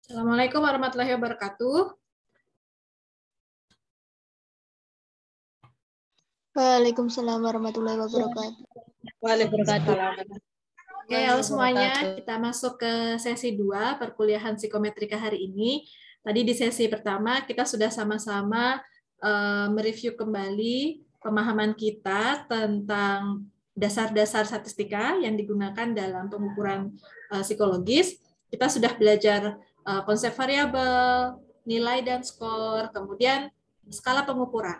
Assalamualaikum warahmatullahi wabarakatuh. Waalaikumsalam warahmatullahi wabarakatuh. Waalaikumsalam. Oke, halo semuanya. Kita masuk ke sesi 2 perkuliahan psikometrika hari ini. Tadi di sesi pertama kita sudah sama-sama mereview kembali pemahaman kita tentang dasar-dasar statistika yang digunakan dalam pengukuran psikologis. Kita sudah belajar konsep variabel, nilai dan skor, kemudian skala pengukuran.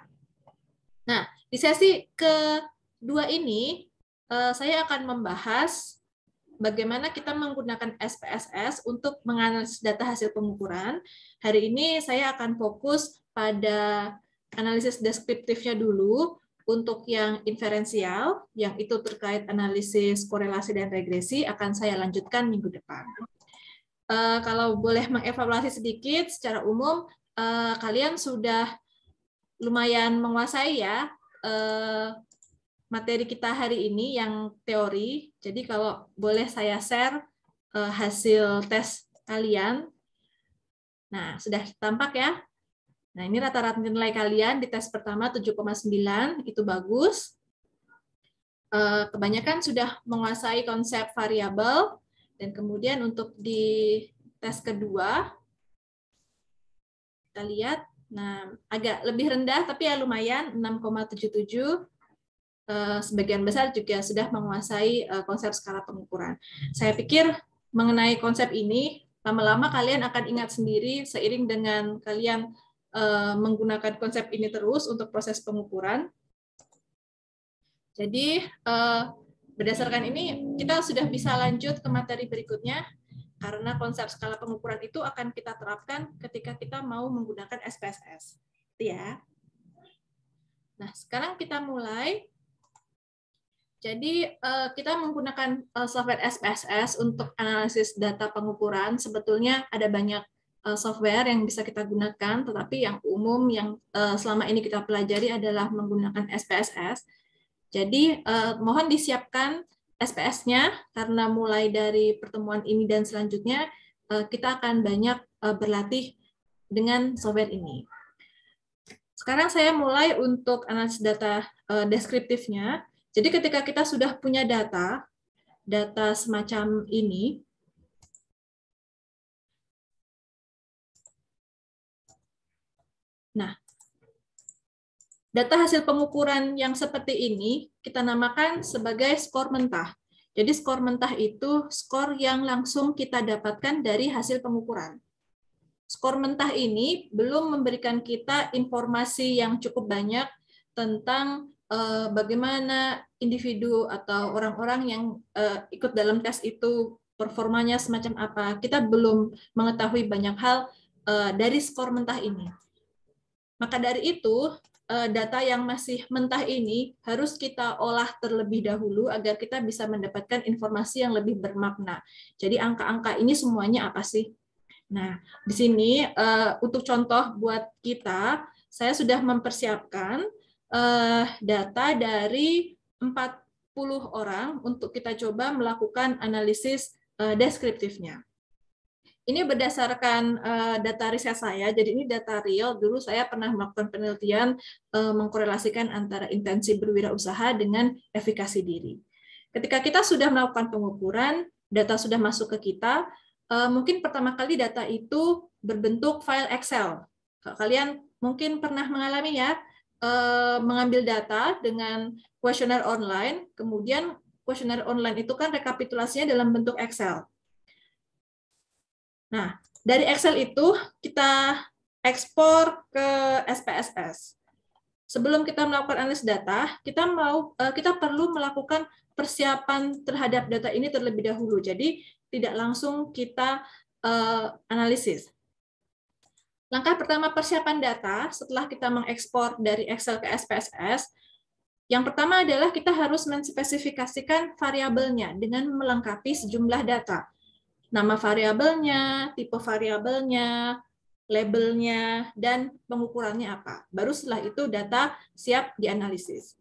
Nah, di sesi kedua ini saya akan membahas bagaimana kita menggunakan SPSS untuk menganalisis data hasil pengukuran. Hari ini saya akan fokus pada analisis deskriptifnya dulu. Untuk yang inferensial, yang itu terkait analisis korelasi dan regresi, akan saya lanjutkan minggu depan. Kalau boleh mengevaluasi sedikit, secara umum kalian sudah lumayan menguasai ya materi kita hari ini yang teori. Jadi kalau boleh saya share hasil tes kalian. Nah, sudah tampak ya. Nah, ini rata-rata nilai kalian di tes pertama 7,9, itu bagus. Kebanyakan sudah menguasai konsep variabel, dan kemudian untuk di tes kedua, kita lihat, nah agak lebih rendah, tapi ya lumayan, 6,77. Sebagian besar juga sudah menguasai konsep skala pengukuran. Saya pikir mengenai konsep ini, lama-lama kalian akan ingat sendiri seiring dengan kalian menggunakan konsep ini terus untuk proses pengukuran. Jadi, berdasarkan ini, kita sudah bisa lanjut ke materi berikutnya, karena konsep skala pengukuran itu akan kita terapkan ketika kita mau menggunakan SPSS. Ya. Nah, sekarang kita mulai. Jadi kita menggunakan software SPSS untuk analisis data pengukuran. Sebetulnya ada banyak software yang bisa kita gunakan, tetapi yang umum yang selama ini kita pelajari adalah menggunakan SPSS. Jadi mohon disiapkan SPS-nya, karena mulai dari pertemuan ini dan selanjutnya kita akan banyak berlatih dengan software ini. Sekarang saya mulai untuk analisis data deskriptifnya. Jadi ketika kita sudah punya data semacam ini, nah, data hasil pengukuran yang seperti ini kita namakan sebagai skor mentah. Jadi skor mentah itu skor yang langsung kita dapatkan dari hasil pengukuran. Skor mentah ini belum memberikan kita informasi yang cukup banyak tentang bagaimana individu atau orang-orang yang ikut dalam tes itu performanya semacam apa. Kita belum mengetahui banyak hal dari skor mentah ini. Maka dari itu, data yang masih mentah ini harus kita olah terlebih dahulu agar kita bisa mendapatkan informasi yang lebih bermakna. Jadi angka-angka ini semuanya apa sih? Nah, di sini untuk contoh buat kita, saya sudah mempersiapkan data dari 40 orang untuk kita coba melakukan analisis deskriptifnya. Ini berdasarkan data riset saya, jadi ini data real. Dulu saya pernah melakukan penelitian mengkorelasikan antara intensi berwirausaha dengan efikasi diri. Ketika kita sudah melakukan pengukuran, data sudah masuk ke kita, mungkin pertama kali data itu berbentuk file Excel. Kalian mungkin pernah mengalami ya, mengambil data dengan kuesioner online, kemudian kuesioner online itu kan rekapitulasinya dalam bentuk Excel. Nah, dari Excel itu kita ekspor ke SPSS. Sebelum kita melakukan analisis data, kita perlu melakukan persiapan terhadap data ini terlebih dahulu. Jadi tidak langsung kita analisis. Langkah pertama persiapan data setelah kita mengekspor dari Excel ke SPSS, yang pertama adalah kita harus menspesifikasikan variabelnya dengan melengkapi sejumlah data. Nama variabelnya, tipe variabelnya, labelnya, dan pengukurannya apa. Baru setelah itu data siap dianalisis.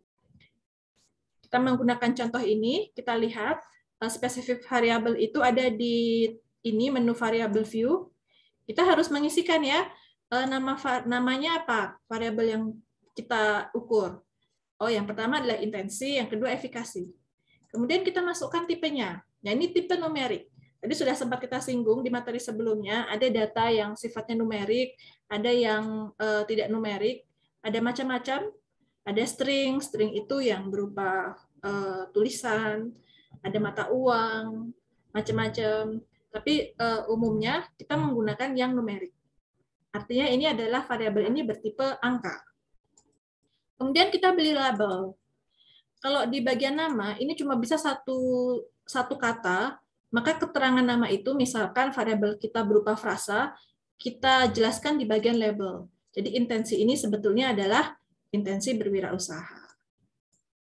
Kita menggunakan contoh ini, kita lihat spesifik variabel itu ada di ini menu variable view. kita harus mengisikan ya, namanya apa, variabel yang kita ukur. Oh, yang pertama adalah intensi, yang kedua efikasi. Kemudian kita masukkan tipenya. Nah, ini tipe numerik. Tadi sudah sempat kita singgung di materi sebelumnya, ada data yang sifatnya numerik, ada yang tidak numerik, ada macam-macam, ada string itu yang berupa tulisan, ada mata uang, macam-macam. Tapi umumnya kita menggunakan yang numerik. Artinya ini adalah variabel ini bertipe angka. Kemudian kita beli label. Kalau di bagian nama, ini cuma bisa satu kata, maka keterangan nama itu, misalkan variabel kita berupa frasa, kita jelaskan di bagian label. Jadi intensi ini sebetulnya adalah intensi berwirausaha.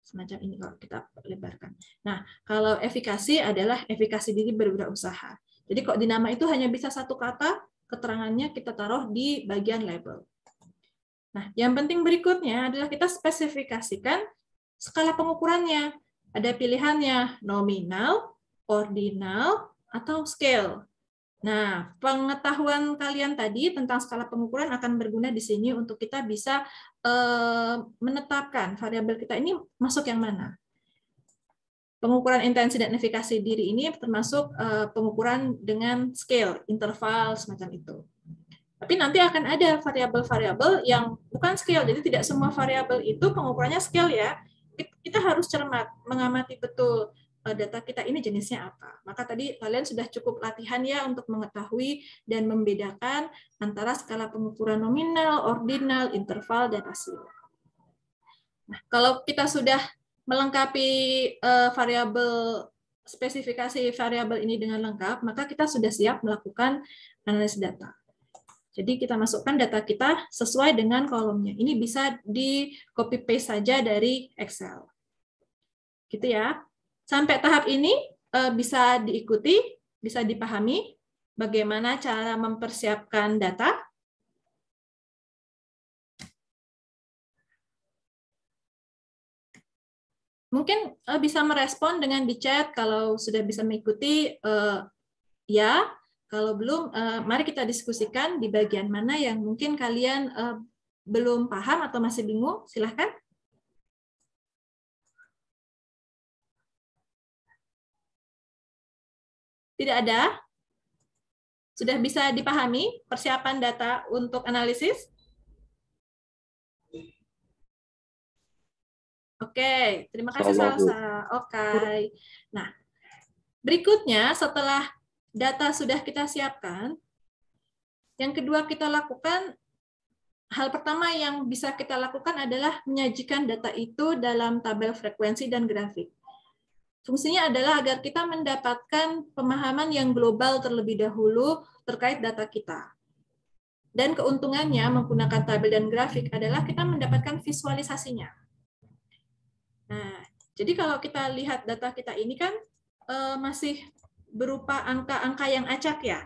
Semacam ini kalau kita lebarkan. Nah, kalau efikasi adalah efikasi diri berwirausaha. Jadi kok di nama itu hanya bisa satu kata, keterangannya kita taruh di bagian label. Nah, yang penting berikutnya adalah kita spesifikasikan skala pengukurannya. Ada pilihannya nominal, ordinal, atau scale. Nah, pengetahuan kalian tadi tentang skala pengukuran akan berguna di sini untuk kita bisa menetapkan variabel kita ini masuk yang mana. Pengukuran intensi dan efikasi diri ini termasuk pengukuran dengan scale, interval, semacam itu. Tapi nanti akan ada variabel-variabel yang bukan scale, jadi tidak semua variabel itu pengukurannya scale ya. Kita harus cermat, mengamati betul data kita ini jenisnya apa. Maka tadi kalian sudah cukup latihan ya untuk mengetahui dan membedakan antara skala pengukuran nominal, ordinal, interval, dan hasil. Nah, kalau kita sudah melengkapi variabel, spesifikasi variabel ini dengan lengkap, maka kita sudah siap melakukan analisis data. Jadi kita masukkan data kita sesuai dengan kolomnya. Ini bisa di copy paste saja dari Excel. Gitu ya. Sampai tahap ini bisa diikuti, bisa dipahami bagaimana cara mempersiapkan data. Mungkin bisa merespon dengan di chat kalau sudah bisa mengikuti ya. Kalau belum, mari kita diskusikan di bagian mana yang mungkin kalian belum paham atau masih bingung. Silahkan. Tidak ada? Sudah bisa dipahami persiapan data untuk analisis? Oke, terima kasih Salsa. Oke. Nah, berikutnya setelah data sudah kita siapkan, yang kedua kita lakukan, hal pertama yang bisa kita lakukan adalah menyajikan data itu dalam tabel frekuensi dan grafik. Fungsinya adalah agar kita mendapatkan pemahaman yang global terlebih dahulu terkait data kita. Dan keuntungannya menggunakan tabel dan grafik adalah kita mendapatkan visualisasinya. Nah, jadi kalau kita lihat data kita ini kan masih berupa angka-angka yang acak ya.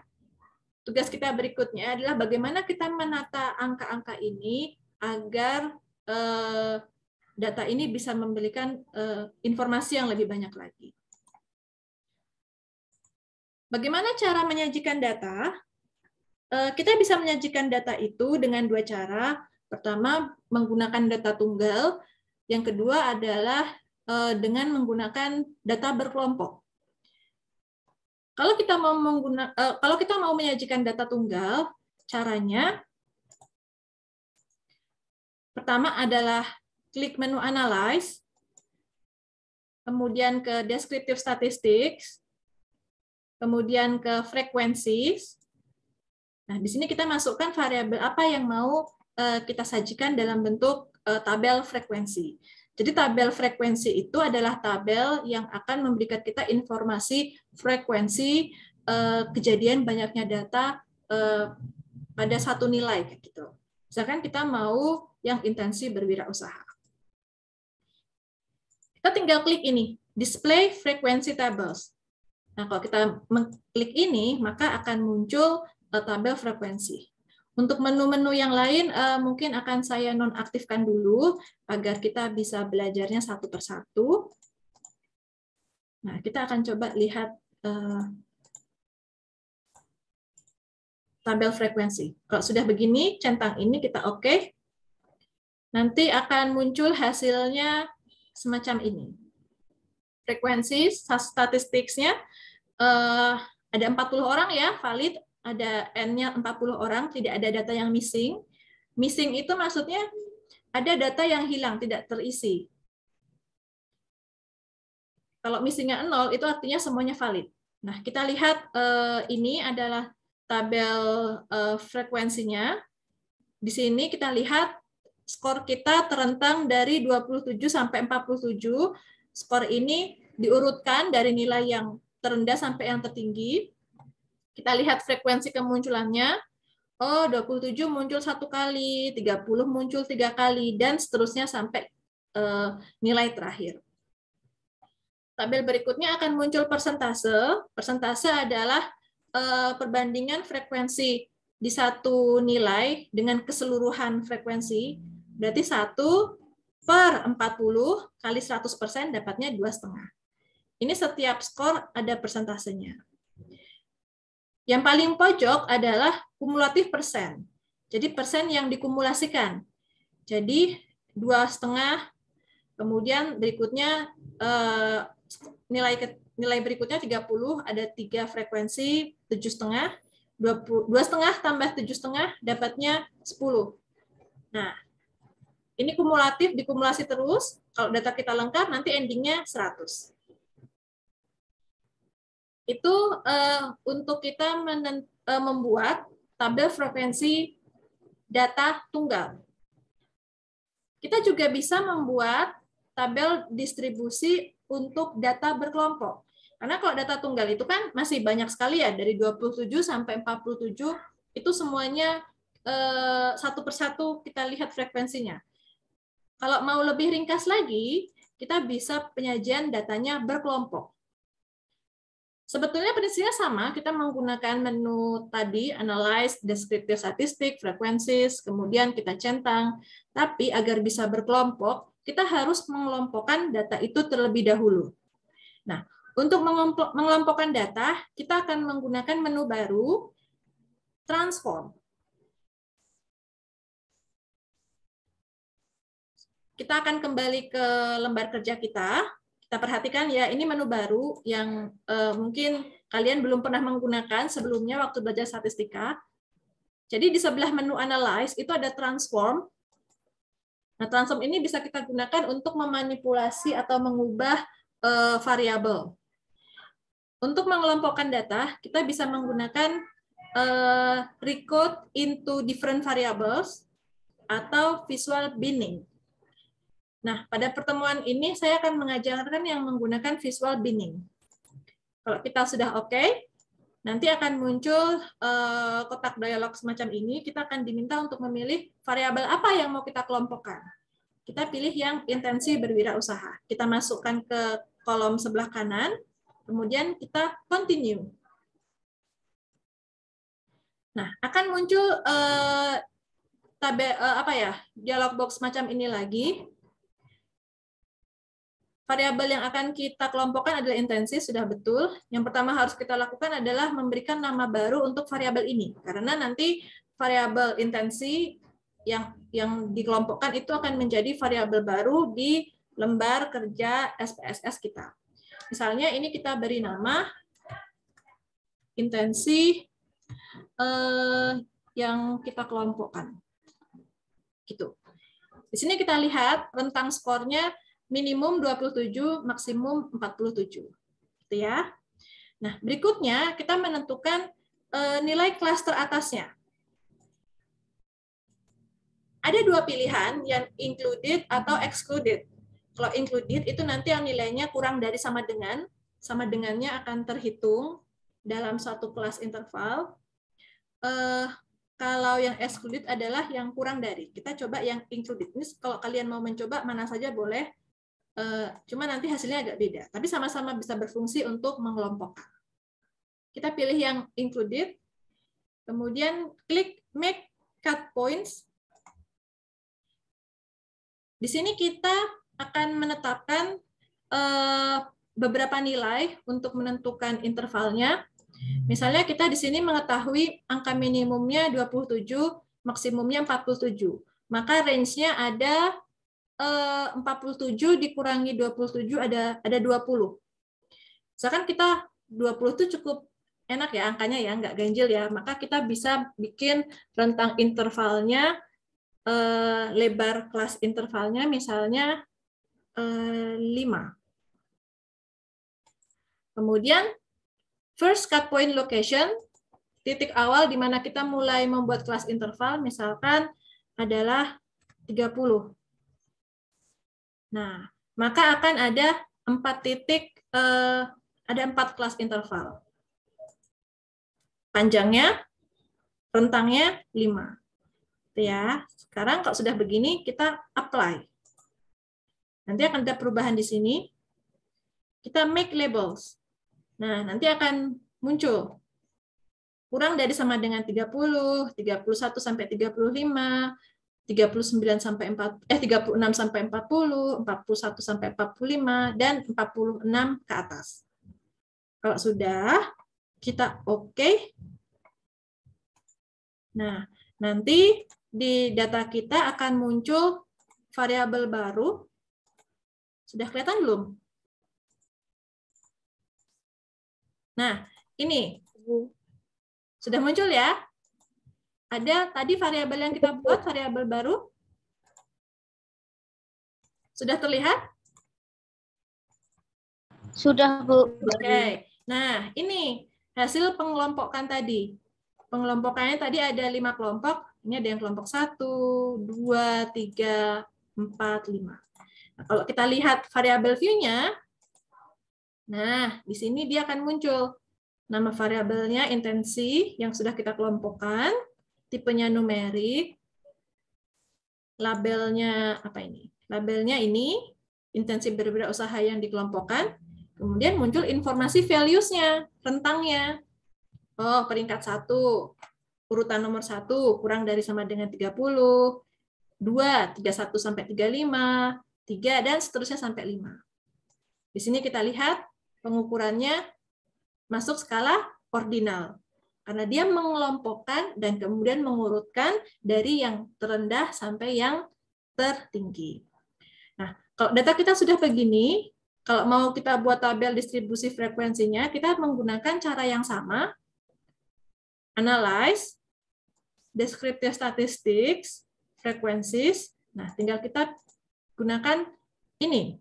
Tugas kita berikutnya adalah bagaimana kita menata angka-angka ini agar data ini bisa memberikan informasi yang lebih banyak lagi. Bagaimana cara menyajikan data? Kita bisa menyajikan data itu dengan dua cara. Pertama, menggunakan data tunggal. Yang kedua adalah dengan menggunakan data berkelompok. Kalau kita mau menyajikan data tunggal, caranya pertama adalah klik menu Analyze, kemudian ke Descriptive Statistics, kemudian ke Frequencies. Nah, di sini kita masukkan variabel apa yang mau kita sajikan dalam bentuk tabel frekuensi. Jadi tabel frekuensi itu adalah tabel yang akan memberikan kita informasi frekuensi kejadian banyaknya data pada satu nilai gitu. Misalkan kita mau yang intensi berwirausaha. Kita tinggal klik ini, Display Frequency Tables. Nah, kalau kita mengklik ini, maka akan muncul tabel frekuensi. Untuk menu-menu yang lain, mungkin akan saya nonaktifkan dulu, agar kita bisa belajarnya satu persatu. Nah, kita akan coba lihat tabel frekuensi. Kalau sudah begini, centang ini kita oke. Nanti akan muncul hasilnya semacam ini. Frekuensi statistiknya ada 40 orang ya, valid, ada N-nya 40 orang, tidak ada data yang missing. Missing itu maksudnya ada data yang hilang, tidak terisi. Kalau missing-nya 0, itu artinya semuanya valid. Nah, kita lihat ini adalah tabel frekuensinya. Di sini kita lihat skor kita terentang dari 27 sampai 47. Skor ini diurutkan dari nilai yang terendah sampai yang tertinggi. Kita lihat frekuensi kemunculannya. Oh, 27 muncul 1 kali, 30 muncul 3 kali, dan seterusnya sampai nilai terakhir. Tabel berikutnya akan muncul persentase. Persentase adalah perbandingan frekuensi di satu nilai dengan keseluruhan frekuensi. Berarti 1/40 kali 100% dapatnya 2,5. Ini setiap skor ada persentasenya. Yang paling pojok adalah kumulatif persen. Jadi persen yang dikumulasikan. Jadi 2,5, kemudian berikutnya nilai berikutnya 30, ada 3 frekuensi, 7,5, 2,5 tambah 7,5 dapatnya 10. Nah, ini kumulatif, dikumulasi terus. Kalau data kita lengkap, nanti endingnya 100. Itu untuk kita membuat tabel frekuensi data tunggal. Kita juga bisa membuat tabel distribusi untuk data berkelompok. Karena kalau data tunggal itu kan masih banyak sekali ya, dari 27 sampai 47, itu semuanya satu persatu kita lihat frekuensinya. Kalau mau lebih ringkas lagi, kita bisa penyajian datanya berkelompok. Sebetulnya prinsipnya sama, kita menggunakan menu tadi, analyze, descriptive statistic, frequencies, kemudian kita centang. Tapi agar bisa berkelompok, kita harus mengelompokkan data itu terlebih dahulu. Nah, untuk mengelompokkan data, kita akan menggunakan menu baru, transform. Kita akan kembali ke lembar kerja kita. Kita perhatikan ya, ini menu baru yang mungkin kalian belum pernah menggunakan sebelumnya waktu belajar statistika. Jadi di sebelah menu analyze itu ada transform. Nah, transform ini bisa kita gunakan untuk memanipulasi atau mengubah variabel. Untuk mengelompokkan data, kita bisa menggunakan recode into different variables atau visual binning. Nah, pada pertemuan ini saya akan mengajarkan yang menggunakan visual binning. Kalau kita sudah oke, nanti akan muncul kotak dialog semacam ini. Kita akan diminta untuk memilih variabel apa yang mau kita kelompokkan. Kita pilih yang intensi berwirausaha. Kita masukkan ke kolom sebelah kanan, kemudian kita continue. Nah, akan muncul dialog box semacam ini lagi. Variabel yang akan kita kelompokkan adalah intensi, sudah betul. Yang pertama harus kita lakukan adalah memberikan nama baru untuk variabel ini. Karena nanti variabel intensi yang dikelompokkan itu akan menjadi variabel baru di lembar kerja SPSS kita. Misalnya ini kita beri nama intensi yang kita kelompokkan. Gitu. Di sini kita lihat rentang skornya minimum 27, maksimum 47. Gitu ya. Nah, berikutnya kita menentukan nilai klaster atasnya. Ada 2 pilihan, yang included atau excluded. Kalau included itu nanti yang nilainya kurang dari sama dengannya akan terhitung dalam satu kelas interval. Kalau yang excluded adalah yang kurang dari. Kita coba yang included. Ini kalau kalian mau mencoba mana saja boleh. Cuma nanti hasilnya agak beda, tapi sama-sama bisa berfungsi untuk mengelompokkan. Kita pilih yang included, kemudian klik make cut points. Di sini kita akan menetapkan beberapa nilai untuk menentukan intervalnya. Misalnya kita di sini mengetahui angka minimumnya 27, maksimumnya 47. Maka range-nya ada 47 dikurangi 27 ada 20. Misalkan kita 20 itu cukup enak ya angkanya ya, nggak ganjil ya. Maka kita bisa bikin rentang intervalnya, lebar kelas intervalnya misalnya 5. Kemudian first cut point location, titik awal di mana kita mulai membuat kelas interval misalkan adalah 30. Nah, maka akan ada 4 titik, ada 4 kelas interval. Panjangnya, rentangnya 5. Ya, sekarang kalau sudah begini kita apply. Nanti akan ada perubahan di sini. Kita make labels. Nah, nanti akan muncul kurang dari sama dengan 30, 31 sampai 35, 39 sampai 36 sampai 40, 41 sampai 45 dan 46 ke atas. Kalau sudah, kita oke. Nah, nanti di data kita akan muncul variabel baru. Sudah kelihatan belum? Nah, ini sudah muncul ya. Ada tadi variabel yang kita buat, variabel baru. Sudah terlihat? Sudah, Bu. Oke. Nah, ini hasil pengelompokan tadi. Pengelompokannya tadi ada 5 kelompok. Ini ada yang kelompok 1, 2, 3, 4, 5. Nah, kalau kita lihat variabel view-nya, nah, di sini dia akan muncul. Nama variabelnya intensi yang sudah kita kelompokkan, tipenya numerik, labelnya apa ini? Labelnya ini, intensi berwirausaha yang dikelompokkan, kemudian muncul informasi values-nya, rentangnya. Oh, peringkat 1, urutan nomor 1, kurang dari sama dengan 30, 2, 31 sampai 35, 3, dan seterusnya sampai 5. Di sini kita lihat pengukurannya masuk skala ordinal. Karena dia mengelompokkan dan kemudian mengurutkan dari yang terendah sampai yang tertinggi. Nah, kalau data kita sudah begini, kalau mau kita buat tabel distribusi frekuensinya, kita menggunakan cara yang sama. Analyze, descriptive statistics, frequencies. Nah, tinggal kita gunakan ini.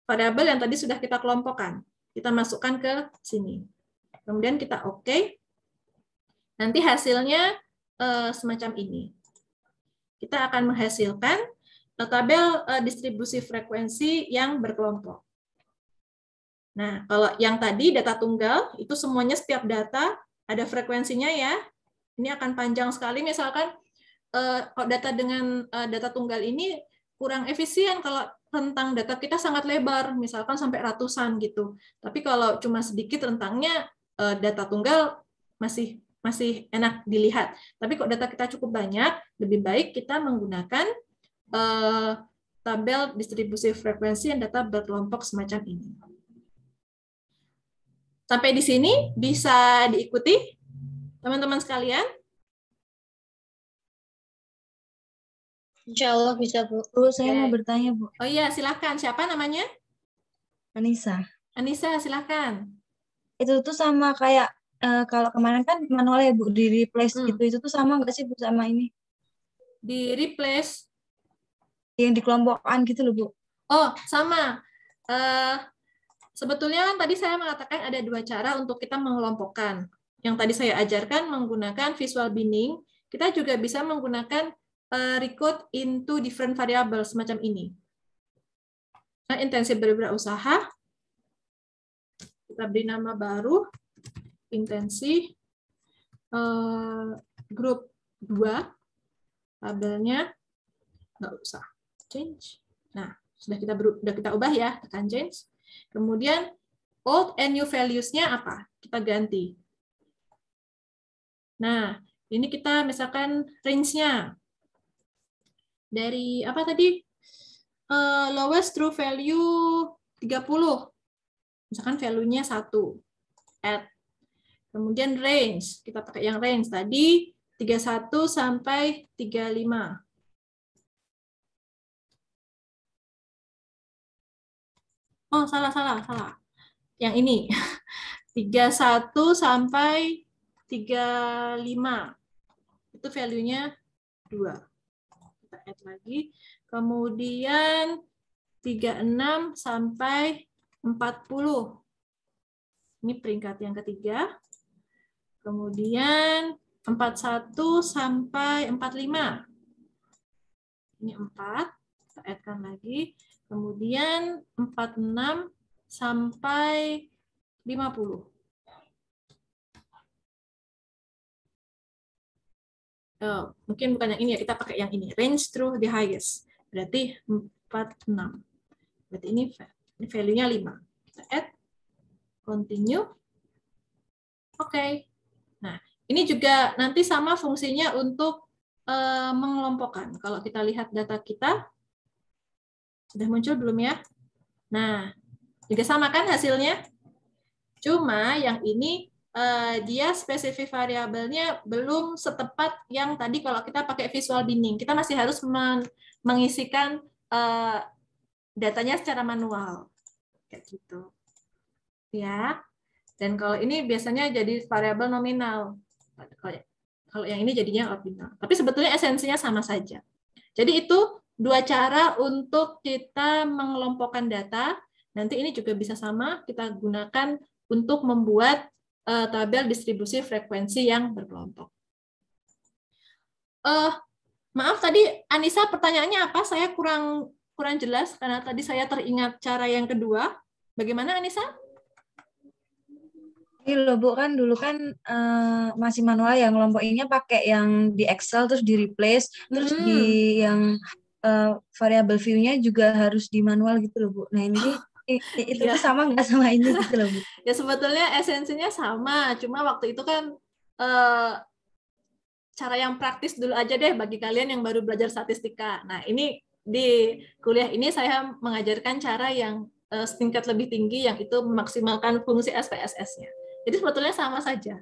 Variabel yang tadi sudah kita kelompokkan. Kita masukkan ke sini. Kemudian kita oke. Nanti hasilnya semacam ini. Kita akan menghasilkan tabel distribusi frekuensi yang berkelompok. Nah, kalau yang tadi data tunggal, itu semuanya setiap data ada frekuensinya ya. Ini akan panjang sekali. Misalkan kalau data dengan data tunggal ini kurang efisien kalau rentang data kita sangat lebar, misalkan sampai ratusan gitu. Tapi kalau cuma sedikit rentangnya, data tunggal masih enak dilihat. Tapi kalau data kita cukup banyak, lebih baik kita menggunakan tabel distribusi frekuensi yang data berkelompok semacam ini. Sampai di sini bisa diikuti, teman-teman sekalian? Insya Allah bisa, Bu. Bu, saya mau bertanya, Bu. Oh iya, silakan. Siapa namanya? Anissa. Anissa, silakan. Itu tuh sama kayak kalau kemarin kan manual ya, Bu, di replace gitu. Itu tuh sama nggak sih, Bu, sama ini? Di replace? Yang dikelompokkan gitu loh, Bu. Oh, sama. Sebetulnya kan tadi saya mengatakan ada 2 cara untuk kita mengelompokkan. Yang tadi saya ajarkan menggunakan visual binning. Kita juga bisa menggunakan recode into different variable semacam ini. Nah, intensi berwirausaha, kita beri nama baru, intensi grup 2, tabelnya nggak usah change. Nah, sudah kita ubah ya, tekan change. Kemudian old and new values-nya apa? Kita ganti. Nah, ini kita misalkan range-nya dari apa tadi? Lowest true value 30. Misalkan value-nya 1. Add Kemudian range, kita pakai yang range tadi 31 sampai 35. Oh, salah. Yang ini. 31 sampai 35. Itu value-nya 2. Kita add lagi. Kemudian 36 sampai 40. Ini peringkat yang ketiga. Kemudian 41 sampai 45. Ini 4. Kita add-kan lagi. Kemudian 46 sampai 50. Mungkin bukan yang ini ya, kita pakai yang ini. Range through the highest. Berarti 46. Berarti ini value-nya 5. Kita add. Continue. Oke. Nah, ini juga nanti sama fungsinya untuk mengelompokkan. Kalau kita lihat data kita, sudah muncul belum ya? Nah, juga sama kan hasilnya? Cuma yang ini dia spesifik variabelnya belum setepat yang tadi kalau kita pakai visual binding. Kita masih harus mengisikan datanya secara manual. Kayak gitu. Ya. Dan kalau ini biasanya jadi variabel nominal. Kalau yang ini jadinya ordinal. Tapi sebetulnya esensinya sama saja. Jadi itu 2 cara untuk kita mengelompokkan data. Nanti ini juga bisa sama kita gunakan untuk membuat tabel distribusi frekuensi yang berkelompok. Maaf tadi Anissa pertanyaannya apa? Saya kurang jelas karena tadi saya teringat cara yang kedua. Bagaimana Anissa? Ini loh Bu, kan dulu kan masih manual yang ngelompokinnya pakai yang di Excel terus di replace, terus di yang variable view-nya juga harus di manual gitu loh Bu. Nah ini itu tuh sama nggak sama ini gitu loh Bu? Ya sebetulnya esensinya sama, cuma waktu itu kan cara yang praktis dulu aja deh bagi kalian yang baru belajar statistika. Nah ini di kuliah ini saya mengajarkan cara yang tingkat lebih tinggi, yang itu memaksimalkan fungsi SPSS-nya. Jadi sebetulnya sama saja.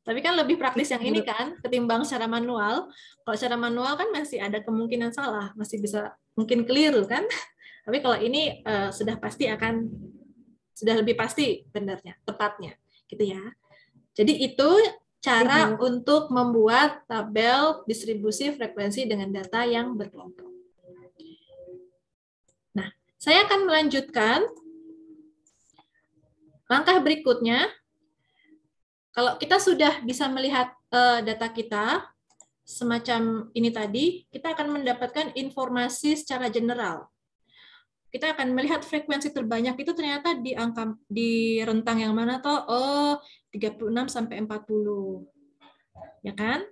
Tapi kan lebih praktis yang ini kan, ketimbang secara manual. Kalau secara manual kan masih ada kemungkinan salah, masih bisa mungkin keliru kan. Tapi kalau ini sudah lebih pasti benarnya, tepatnya, gitu ya. Jadi itu cara untuk membuat tabel distribusi frekuensi dengan data yang berkelompok. Nah, saya akan melanjutkan. Langkah berikutnya, kalau kita sudah bisa melihat data kita, semacam ini tadi, kita akan mendapatkan informasi secara general. Kita akan melihat frekuensi terbanyak itu ternyata di rentang yang mana toh? Oh, 36 sampai 40. Ya kan?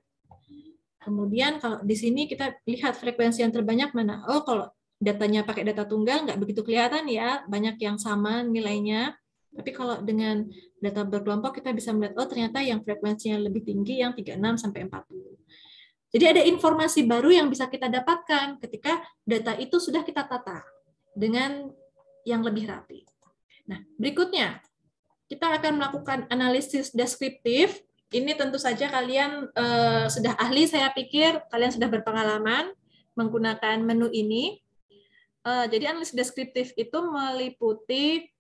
Kemudian kalau di sini kita lihat frekuensi yang terbanyak mana? Oh, kalau datanya pakai data tunggal nggak begitu kelihatan ya, banyak yang sama nilainya. Tapi kalau dengan data berkelompok kita bisa melihat, oh ternyata yang frekuensinya lebih tinggi yang 36 sampai 40. Jadi ada informasi baru yang bisa kita dapatkan ketika data itu sudah kita tata dengan yang lebih rapi. Nah, berikutnya kita akan melakukan analisis deskriptif. Ini tentu saja kalian sudah ahli, saya pikir kalian sudah berpengalaman menggunakan menu ini. Jadi analisis deskriptif itu meliputi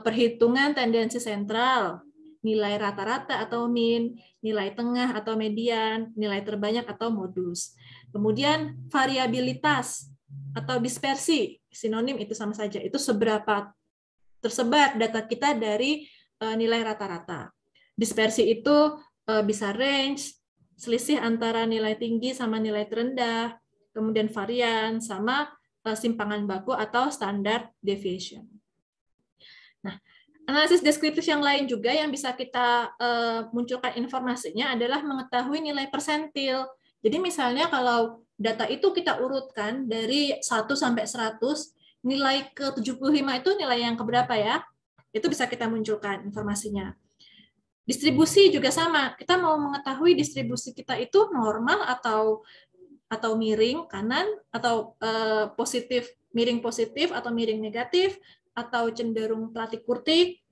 perhitungan tendensi sentral, nilai rata-rata atau mean, nilai tengah atau median, nilai terbanyak atau modus. Kemudian variabilitas atau dispersi, sinonim itu sama saja, itu seberapa tersebar data kita dari nilai rata-rata. Dispersi itu bisa range, selisih antara nilai tinggi sama nilai terendah, kemudian varian sama simpangan baku atau standard deviation. Nah, analisis deskriptif yang lain juga yang bisa kita munculkan informasinya adalah mengetahui nilai persentil. Jadi misalnya kalau data itu kita urutkan dari 1 sampai 100, nilai ke 75 itu nilai yang keberapa ya? Itu bisa kita munculkan informasinya. Distribusi juga sama. Kita mau mengetahui distribusi kita itu normal atau miring kanan, atau positif, miring positif atau miring negatif, atau cenderung platik-kurtik,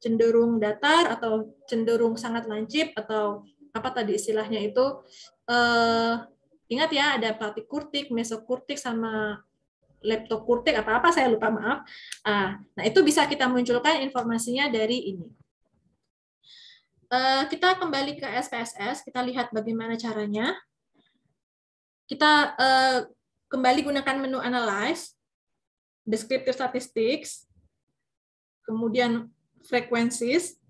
cenderung datar atau cenderung sangat lancip atau apa tadi istilahnya itu, ingat ya ada platykurtik, mesokurtik sama leptokurtik, apa-apa saya lupa, maaf. Nah itu bisa kita munculkan informasinya dari ini. Kita kembali ke SPSS, kita lihat bagaimana caranya. Kita kembali gunakan menu Analyze, Descriptive Statistics, kemudian Frequencies.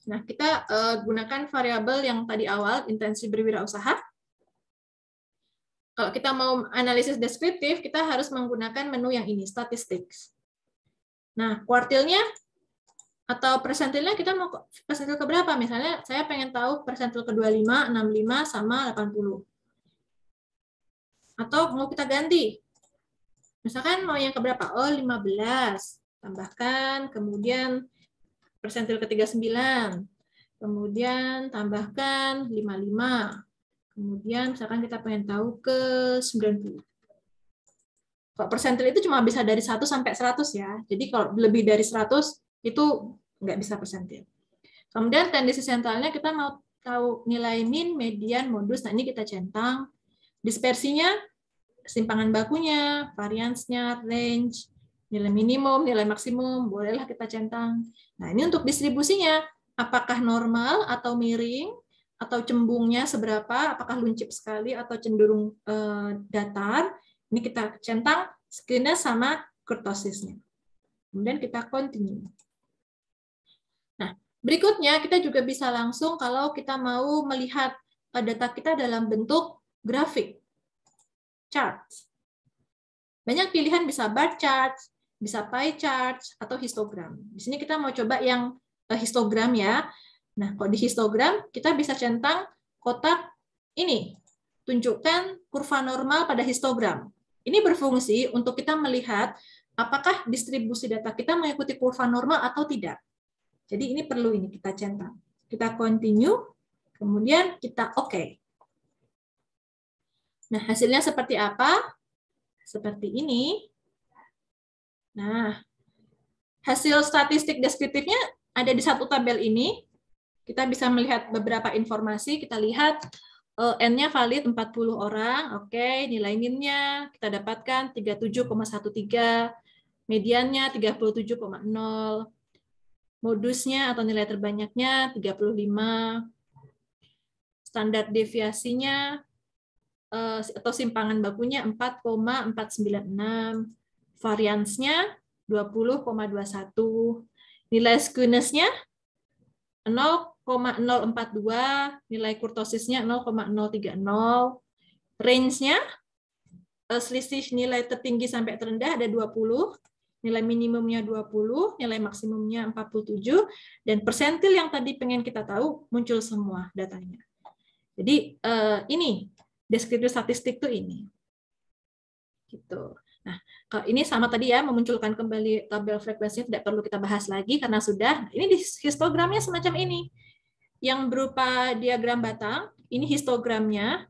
Nah, kita gunakan variabel yang tadi awal, intensi berwirausaha. Kalau kita mau analisis deskriptif, kita harus menggunakan menu yang ini, Statistics. Nah, kuartilnya atau persentilnya kita mau persentil ke berapa? Misalnya saya pengen tahu persentil ke 25, 65, sama 80. Atau mau kita ganti. Misalkan mau yang ke berapa? Oh, 15. Tambahkan, kemudian persentil ke 39. Kemudian tambahkan 55. Kemudian misalkan kita pengen tahu ke 90. Kalau persentil itu cuma bisa dari 1 sampai 100 ya. Jadi kalau lebih dari 100 itu nggak bisa persentil. Kemudian tendensi sentralnya kita mau tahu nilai min, median, modus. Nah ini kita centang. Dispersinya, simpangan bakunya, variansnya, range, nilai minimum, nilai maksimum, bolehlah kita centang. Nah ini untuk distribusinya, apakah normal atau miring, atau cembungnya seberapa, apakah luncip sekali atau cenderung datar. Ini kita centang skewness sama kurtosisnya. Kemudian kita continue. Nah, berikutnya kita juga bisa langsung kalau kita mau melihat data kita dalam bentuk grafik, chart. Banyak pilihan, bisa bar chart, bisa pie chart, atau histogram. Di sini kita mau coba yang histogram ya. Nah, kalau di histogram, kita bisa centang kotak ini. Tunjukkan kurva normal pada histogram. Ini berfungsi untuk kita melihat apakah distribusi data kita mengikuti kurva normal atau tidak. Jadi ini perlu ini kita centang. Kita continue, kemudian kita OK. Nah, hasilnya seperti apa? Seperti ini. Nah, hasil statistik deskriptifnya ada di satu tabel ini. Kita bisa melihat beberapa informasi. Kita lihat N-nya valid 40 orang. Oke, nilai min-nya kita dapatkan 37,13. Mediannya 37,0. Modusnya atau nilai terbanyaknya 35. Standar deviasinya atau simpangan bakunya 4,496. Variansnya 20,21. Nilai skewness-nya 0,042, nilai kurtosisnya 0,030, range-nya selisih nilai tertinggi sampai terendah ada 20, nilai minimumnya 20, nilai maksimumnya 47, dan persentil yang tadi pengen kita tahu muncul semua datanya. Jadi ini deskriptif statistik tuh ini. Gitu. Nah, kalau ini sama tadi ya, memunculkan kembali tabel frekuensinya tidak perlu kita bahas lagi karena sudah. Ini di histogramnya semacam ini. Yang berupa diagram batang, ini histogramnya.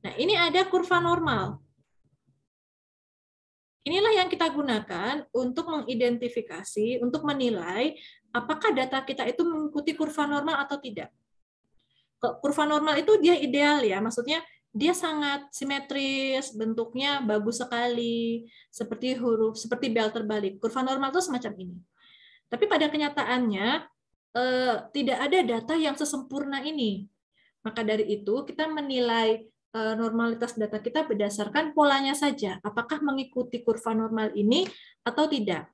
Nah, ini ada kurva normal. Inilah yang kita gunakan untuk mengidentifikasi, untuk menilai apakah data kita itu mengikuti kurva normal atau tidak. Kurva normal itu dia ideal ya, maksudnya dia sangat simetris, bentuknya bagus sekali, seperti huruf, seperti bel terbalik. Kurva normal itu semacam ini. Tapi pada kenyataannya tidak ada data yang sesempurna ini. Maka dari itu kita menilai normalitas data kita berdasarkan polanya saja. Apakah mengikuti kurva normal ini atau tidak?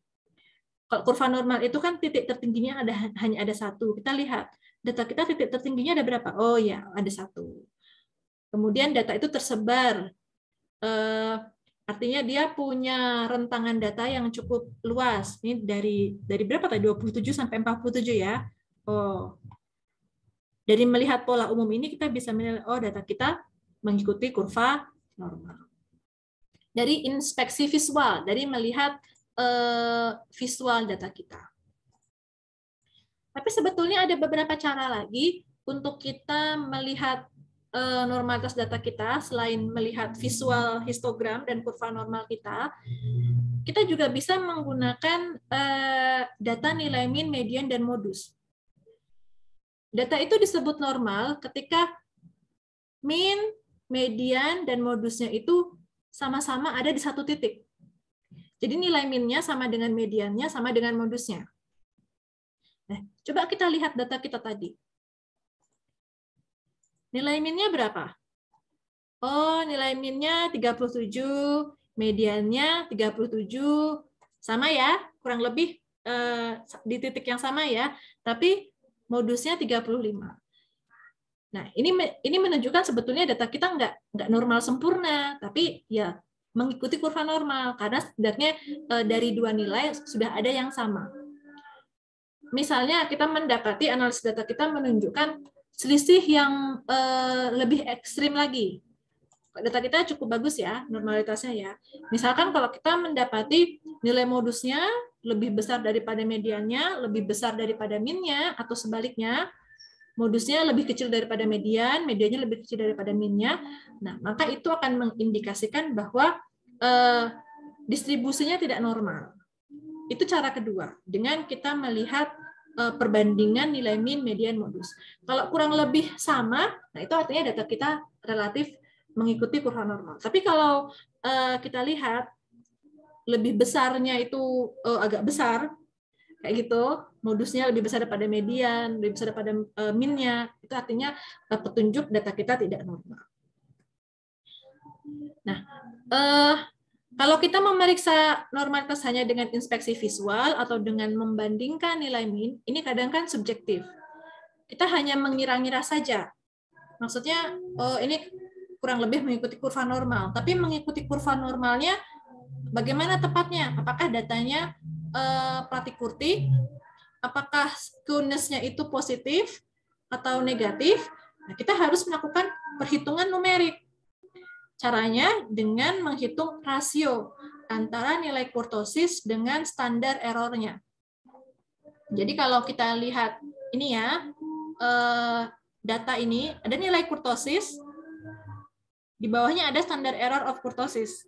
Kalau kurva normal itu kan titik tertingginya hanya ada satu. Kita lihat data kita titik tertingginya ada berapa? Oh ya, ada satu. Kemudian data itu tersebar, artinya dia punya rentangan data yang cukup luas. Ini dari berapa tadi? 27 sampai 47 ya. Oh, dari melihat pola umum ini kita bisa menilai, oh data kita mengikuti kurva normal. Dari inspeksi visual, dari melihat visual data kita. Tapi sebetulnya ada beberapa cara lagi untuk kita melihat normalitas data kita selain melihat visual histogram dan kurva normal kita kita juga bisa menggunakan data nilai min, median, dan modus. Data itu disebut normal ketika min, median, dan modusnya itu sama-sama ada di satu titik. Jadi nilai minnya sama dengan mediannya, sama dengan modusnya. Nah, coba kita lihat data kita tadi. Nilai minnya berapa? Oh, nilai minnya 37, mediannya 37. Sama ya, kurang lebih di titik yang sama ya. Tapi modusnya 35. Nah, ini menunjukkan sebetulnya data kita nggak normal sempurna, tapi ya mengikuti kurva normal karena setidaknya dari dua nilai sudah ada yang sama. Misalnya kita mendapati analisis data kita menunjukkan selisih yang lebih ekstrim lagi. Data kita cukup bagus ya, normalitasnya ya. Misalkan kalau kita mendapati nilai modusnya lebih besar daripada mediannya, lebih besar daripada minnya, atau sebaliknya, modusnya lebih kecil daripada median, mediannya lebih kecil daripada minnya, nah maka itu akan mengindikasikan bahwa distribusinya tidak normal. Itu cara kedua, dengan kita melihat perbandingan nilai min, median, modus. Kalau kurang lebih sama, nah itu artinya data kita relatif mengikuti kurva normal. Tapi kalau kita lihat lebih besarnya itu agak besar, kayak gitu, modusnya lebih besar daripada median, lebih besar daripada minnya, itu artinya petunjuk data kita tidak normal. Nah, kalau kita memeriksa normalitas hanya dengan inspeksi visual atau dengan membandingkan nilai min, ini kadang kan subjektif. Kita hanya mengira-ngira saja. Maksudnya, oh ini kurang lebih mengikuti kurva normal. Tapi mengikuti kurva normalnya, bagaimana tepatnya? Apakah datanya Pratikurti? Apakah skewness-nya itu positif atau negatif? Nah, kita harus melakukan perhitungan numerik. Caranya dengan menghitung rasio antara nilai kurtosis dengan standar errornya. Jadi kalau kita lihat ini ya, data ini, ada nilai kurtosis, di bawahnya ada standar error of kurtosis.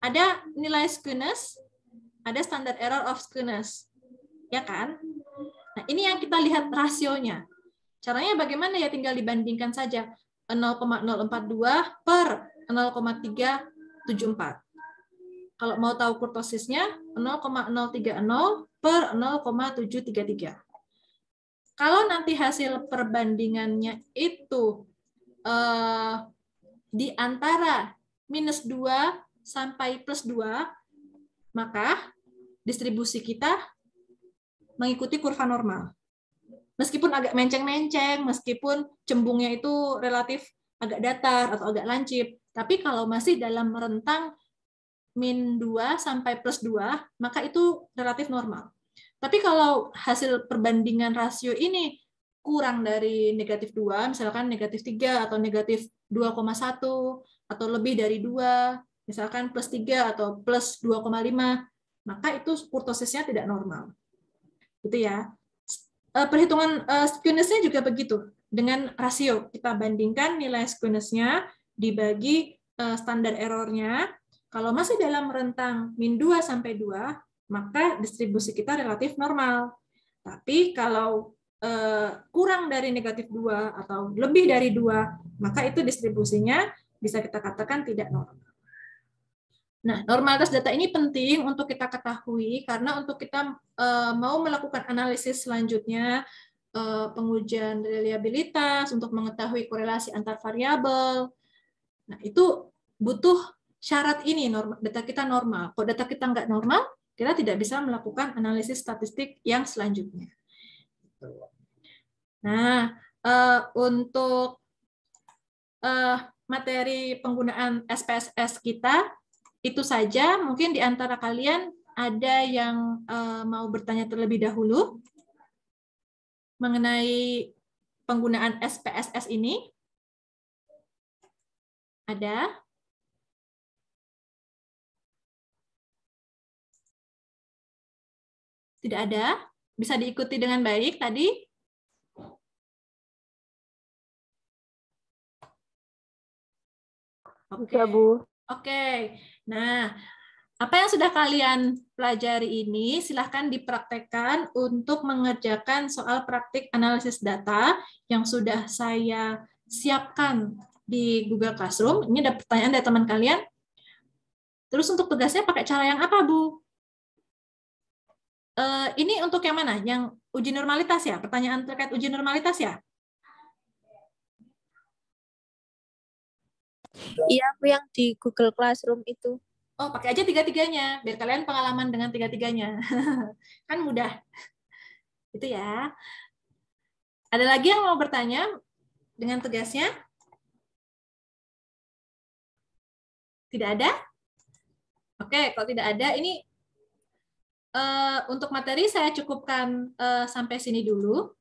Ada nilai skewness, ada standar error of skewness. Ya kan? Nah, ini yang kita lihat rasionya. Caranya bagaimana ya? Tinggal dibandingkan saja. 0,042 per 0,374. Kalau mau tahu kurtosisnya, 0,030 per 0,733. Kalau nanti hasil perbandingannya itu di antara minus 2 sampai plus 2, maka distribusi kita mengikuti kurva normal. Meskipun agak menceng-menceng, meskipun cembungnya itu relatif agak datar atau agak lancip, tapi kalau masih dalam rentang min 2 sampai plus 2, maka itu relatif normal. Tapi kalau hasil perbandingan rasio ini kurang dari negatif 2, misalkan negatif 3 atau negatif 2,1, atau lebih dari 2, misalkan plus 3 atau plus 2,5, maka itu kurtosisnya tidak normal. Gitu ya. Perhitungan skewness-nya juga begitu. Dengan rasio, kita bandingkan nilai skewness-nya dibagi standar error-nya. Kalau masih dalam rentang min 2 sampai 2, maka distribusi kita relatif normal. Tapi kalau kurang dari negatif 2 atau lebih dari 2, maka itu distribusinya bisa kita katakan tidak normal. Nah, normalitas data ini penting untuk kita ketahui karena untuk kita mau melakukan analisis selanjutnya, pengujian reliabilitas untuk mengetahui korelasi antar variabel. Nah, itu butuh syarat ini, data kita normal. Kalau data kita nggak normal, kita tidak bisa melakukan analisis statistik yang selanjutnya. Nah, untuk materi penggunaan SPSS kita, itu saja. Mungkin di antara kalian ada yang mau bertanya terlebih dahulu mengenai penggunaan SPSS ini? Ada? Tidak ada? Bisa diikuti dengan baik tadi? Oke. Bisa, Bu. Oke. Nah, Apa yang sudah kalian pelajari ini silahkan dipraktekkan untuk mengerjakan soal praktik analisis data yang sudah saya siapkan di Google Classroom. Ini ada pertanyaan dari teman kalian. Terus untuk tugasnya pakai cara yang apa, Bu? Ini untuk yang mana? Yang uji normalitas ya? Pertanyaan terkait uji normalitas ya? Iya, Bu, yang di Google Classroom itu. Oh, pakai aja tiga-tiganya, biar kalian pengalaman dengan tiga-tiganya. Kan mudah. Itu ya. Ada lagi yang mau bertanya dengan tugasnya? Tidak ada? Oke, kalau tidak ada, ini untuk materi saya cukupkan sampai sini dulu.